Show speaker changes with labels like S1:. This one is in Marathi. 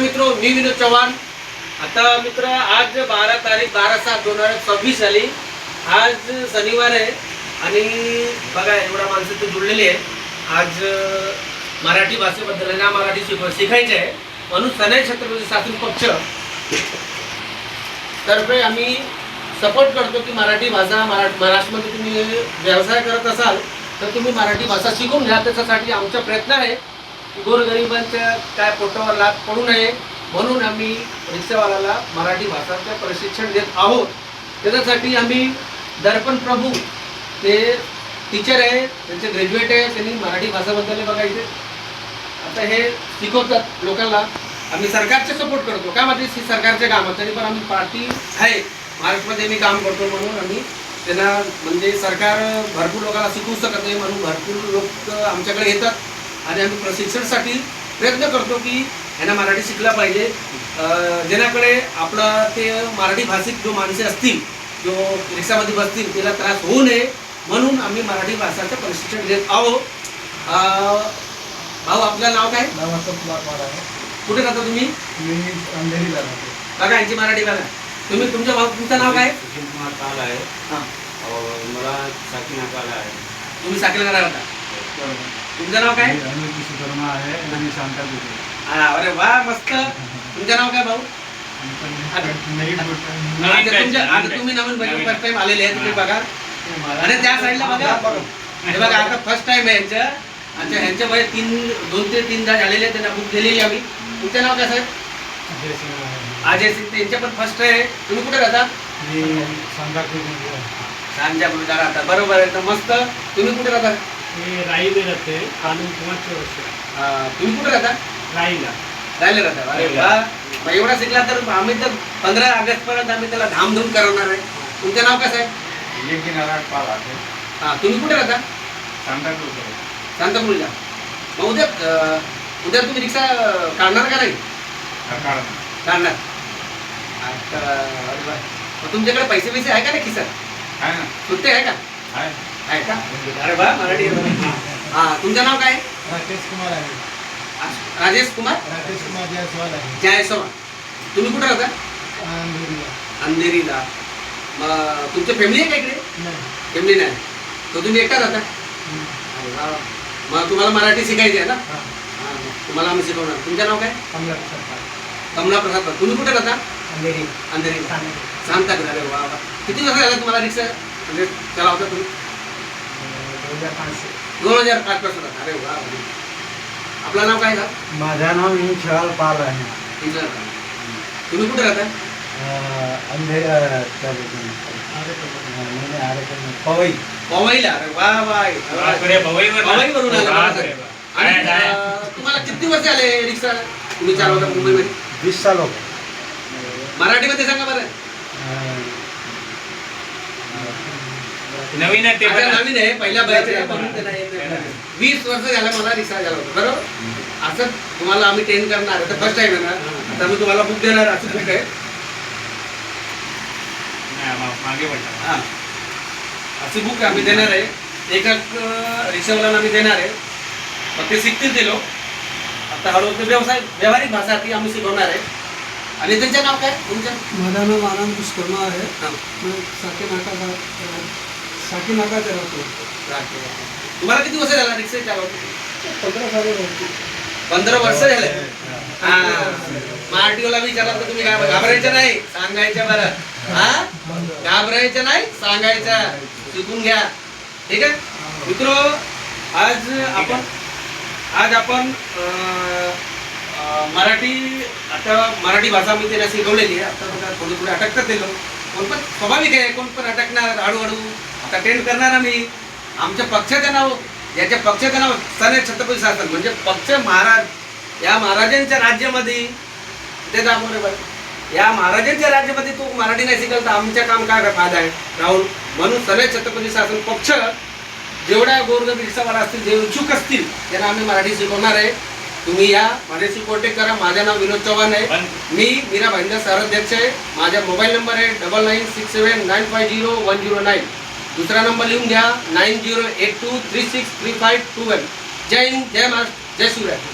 S1: मित्रो, मी विनोद चव्हाण. आता मित्र, आज 12/12/7/2026 झाली. आज शनिवार आहे आणि बघा एवढा माणसं तर जुळलेली आहे. आज मराठी भाषेबद्दल ना मराठी शिकायचे आहे म्हणून सनई छत्रपती शासन पक्ष तर्फे आम्ही सपोर्ट करतो की मराठी भाषा महाराष्ट्रामध्ये तुम्ही व्यवसाय करत असाल तर तुम्ही मराठी भाषा शिकून घ्या. त्याच्यासाठी आमचा प्रयत्न आहे. गोरगरिबांच्या काय पोटावर लाद पडू नये म्हणून आम्ही रिक्षावाल्याला मराठी भाषाचं प्रशिक्षण देत आहोत. त्याच्यासाठी आम्ही दर्पण प्रभू ते टीचर आहे, त्यांचे ग्रॅज्युएट आहे, त्यांनी मराठी भाषाबद्दल बघायचे आता हे शिकवतात लोकांना. आम्ही सरकारचे सपोर्ट करतो का म्हणजे सरकारचे काम तरी पण आम्ही पार्टी आहे महाराष्ट्रामध्ये मी काम करतो म्हणून आम्ही त्यांना म्हणजे सरकार भरपूर लोकांना शिकवू शकत नाही म्हणून भरपूर लोक आमच्याकडे येतात आणि आम्ही प्रशिक्षणासाठी प्रयत्न करतो की यांना मराठी शिकला पाहिजे. ज्याच्याकडे आपला ते मराठी भाषिक जो माणसे असतील जो रिक्षामध्ये बसतील त्याला त्रास होऊ नये म्हणून आम्ही मराठी भाषाचं प्रशिक्षण देत आहोत. भाऊ आपलं नाव काय? कुठे राहता तुम्ही? बघा यांची मराठी बघा. तुम्ही तुमचं नाव काय?
S2: आहे. मला साकीनाकाला आहे.
S1: तुम्ही साकीला राहता. तुमचं नाव काय? अरे वा मस्त. तुमचं नाव काय भाऊ? तुम्ही नवीन फर्स्ट टाइम आलेले आहे. तुम्ही बघा आणि त्या साईडला बघा हे बघा आता फर्स्ट टाइम आहे यांचं. अच्छा ह्यांच्या वय 2 ते 3 झालेले त्यांना बुक दिलेली आम्ही. तुमचं नाव काय साहेब? अजय सिंग. त्यांच्या पण फर्स्ट आहे. तुम्ही कुठे राहता? सांजापूरला राहता. बरोबर आहे. तर मस्त. तुम्ही कुठे राहता?
S2: राहते.
S1: तुम्ही कुठे राहता? राहिला राहता. अरे वा. मग एवढा शिकला तर आम्ही तर 15 ऑगस्ट पर्यंत आम्ही त्याला धामधूम करवणार आहे. तुमचं नाव कसं आहे? हां. तुम्ही कुठे राहता? सांतापूरला. मग उद्या तुम्ही रिक्षा काढणार का नाही? काढणार. अच्छा. अरे वा. मग तुमच्याकडे पैसे आहे का नाही खिशात? सुट्टे आहे का? आहे का? अरे वा. मराठी. हां. तुमचं नाव काय?
S3: राकेश कुमार आहे.
S1: राजेश कुमार जायसवाल. तुम्ही कुठे राहता? अंधेरीला. मग तुमची फॅमिली आहे का इकडे? फॅमिली नाही. तर तुम्ही एकटा राहता? मग तुम्हाला मराठी शिकायची आहे ना? तुम्हाला आम्ही शिकवणार. तुमचं नाव काय? कमला प्रसाद. तुम्ही कुठे राहता? अंधेरी. सांगता. अरे वा वा. किती वर्ष झालं तुम्हाला रिक्षा म्हणजे चालवता तुम्ही? 2005 पासून. अरे वा. आपलं नाव काय?
S3: माझं नाव इंशाल पाल आहे.
S1: तुम्ही कुठे राहता? पवईला. अरे वा वा. पवईवरून आला. तुम्हाला किती वर्ष आले रिक्षा तुम्ही चालवता मुंबईमध्ये?
S3: 20 साल.
S1: मराठीमध्ये सांगा बरं.
S2: नवीन आहे ते.
S1: नवीन आहे. पहिल्या बॅच 20 वर्ष झालं मला रिक्षा चालवतो. बरोबर. असं तुम्हाला आम्ही ट्रेन करणार आहे. तर फर्स्ट टाइम आहे ना. आता मी तुम्हाला बुक देणार. असं ठीक आहे.
S2: मागे पडला.
S1: हां. अशी बुक आम्ही देणार आहे. एक रिक्षावाल्याला आम्ही देणार आहे. मग ते शिकतील ते लोक. आता हळूहळू व्यावहारिक भाषा ती आम्ही शिकवणार आहे. आणि त्यांचं नाव काय तुमचं?
S4: माझं नाव आनंद विश्वकर्मा आहे.
S1: हां.
S4: मी साकीनाका राहतो.
S1: तुम्हाला किती वर्ष झाला रिक्षा चालवतो?
S4: 15 साल होती.
S1: 15 वर्ष झाले. मराठीला विचारला तर तुम्ही काय घाबरायचं नाही, सांगायचं बरं. हा घाबरायचं नाही, सांगायचं. शिकून घ्या. ठीक आहे मित्रो. आज आपण मराठी भाषा मी त्यांना शिकवलेली आहे. आता बघा थोडी अटकतात ते लोक. कोण पण स्वाभाविक आहे. कोण पण अटकणार हळूहळू. आता ट्रेंड करणार आम्ही. आमच्या पक्षाचं नाव याच्या पक्षाचं नाव सनई छत्रपती शासन म्हणजे पक्ष महाराज. या महाराजांच्या राज्यामध्ये ते दाखवले बरं. या महाराजांच्या राज्यामध्ये तो मराठी नाही शिकल तर आमच्या काम काय फायदा आहे राहुल. म्हणून सनई छत्रपती शासन पक्ष जेवढ्या गोरगरीब रिक्षावाला असतील जे इच्छुक असतील त्यांना आम्ही मराठी शिकवणार आहे. तुम्ही या माझ्याशी कॉन्टॅक्ट करा. माझं नाव विनोद चव्हाण आहे. मी मीरा भाईंदर सहअध्यक्ष आहे. माझा मोबाईल नंबर आहे 9967950109. दुसरा नंबर लिहून घ्या 9082363521. जय हिंद, जय महाराष्ट्र, जय शिवराय.